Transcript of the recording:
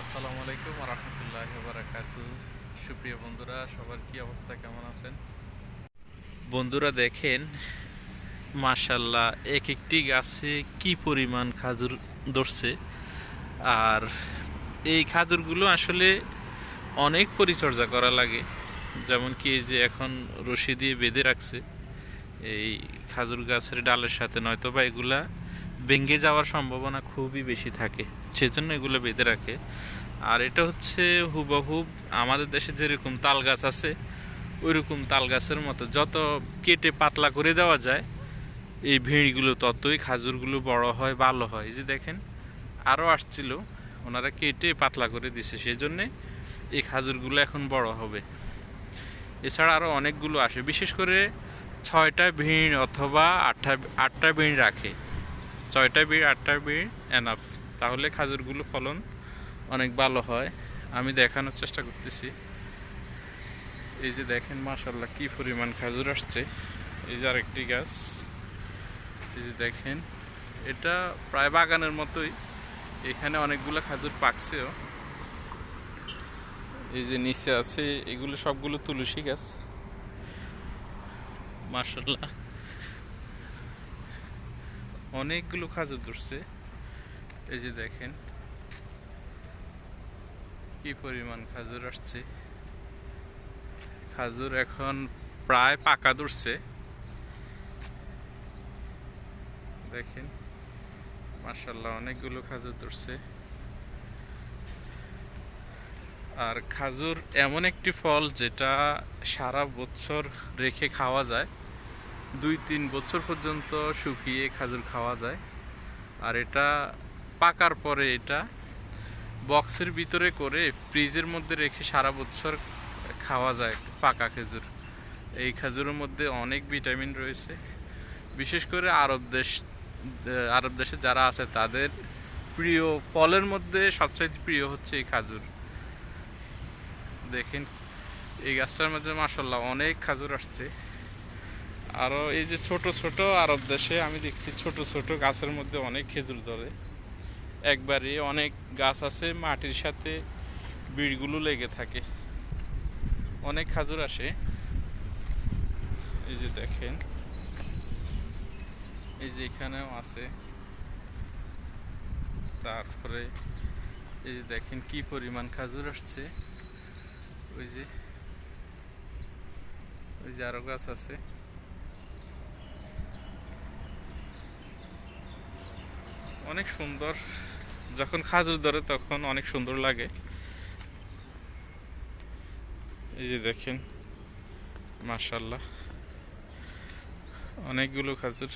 আসসালামু আলাইকুম রহমতুল্লাহি বারাকাতু। সুপ্রিয় বন্ধুরা, সবার কি অবস্থা, কেমন আছেন? বন্ধুরা দেখেন, মাশাল্লাহ, এক একটি গাছে কি পরিমাণ খাজুর ধরছে। আর এই খাজুরগুলো আসলে অনেক পরিচর্যা করা লাগে। যেমন কি এই যে এখন রশি দিয়ে বেঁধে রাখছে এই খাজুর গাছের ডালের সাথে, নয়তো বা এগুলা ভেঙে যাওয়ার সম্ভাবনা খুবই বেশি থাকে, সেজন্য এগুলো বেঁধে রাখে। আর এটা হচ্ছে হুবহুব আমাদের দেশে যেরকম তাল গাছ আছে ওইরকম তাল গাছের মতো, যত কেটে পাতলা করে দেওয়া যায় এই ভিড়গুলো ততই খাজুরগুলো বড় হয়, ভালো হয়। এই যে দেখেন, আরও আসছিল, ওনারা কেটে পাতলা করে দিছে, সেই জন্যে এই খাজুরগুলো এখন বড় হবে। এছাড়া আরও অনেকগুলো আসে, বিশেষ করে 6টা ভিড় অথবা 8টা ভিড় রাখে। 6টা ভিড় 8টা ভিড় এনাফ, তাহলে খাজুরগুলো ফলন অনেক ভালো হয়। আমি দেখানোর চেষ্টা করতেছি। এই যে দেখেন, মাশাল্লাহ, কি পরিমাণ খাজুর আসছে। এই যে আরেকটি গাছ, এই যে দেখেন, এটা প্রায় বাগানের মতোই, এখানে অনেকগুলো খাজুর পাকছেও। এই যে নিচে আছে, এগুলো সবগুলো তুলসী গাছ। মাশাল্লাহ, অনেকগুলো খাজুর ধরছে। এই যে দেখেন কি পরিমাণ খাজুর আসছে। খাজুর এখন প্রায় পাকা ধরছে, দেখেন, মাশাল্লাহ, অনেকগুলো খাজুর ধরছে। আর খাজুর এমন একটি ফল যেটা সারা বছর রেখে খাওয়া যায়, 2-3 বছর পর্যন্ত শুকিয়ে খাজুর খাওয়া যায়। আর এটা পাকার পরে এটা বক্সের ভিতরে করে ফ্রিজের মধ্যে রেখে সারা বছর খাওয়া যায় পাকা খেজুর। এই খেজুরের মধ্যে অনেক ভিটামিন রয়েছে। বিশেষ করে আরব দেশে যারা আছে তাদের প্রিয় ফলের মধ্যে সবচাইতে প্রিয় হচ্ছে এই খাজুর। দেখেন, এই গাছটার মধ্যে মাশাল্লাহ অনেক খাজুর আসছে। আরও এই যে ছোট ছোট আরব দেশে আমি দেখছি ছোট ছোট গাছের মধ্যে অনেক খেজুর ধরে, একবারে অনেক গাছ আছে মাটির সাথে বীজগুলো লেগে থাকে, অনেক খাজুর আসে। এই যে দেখেন, এই যে এখানেও আছে। তারপরে এই যে দেখেন কি পরিমাণ খাজুর আসছে। ওই যে ওই যে আরো গাছ আছে। অনেক সুন্দর, যখন খাজুর ধরে তখন অনেক সুন্দর লাগে। এই যে দেখেন, মাশাল্লাহ, অনেকগুলো খাজুর।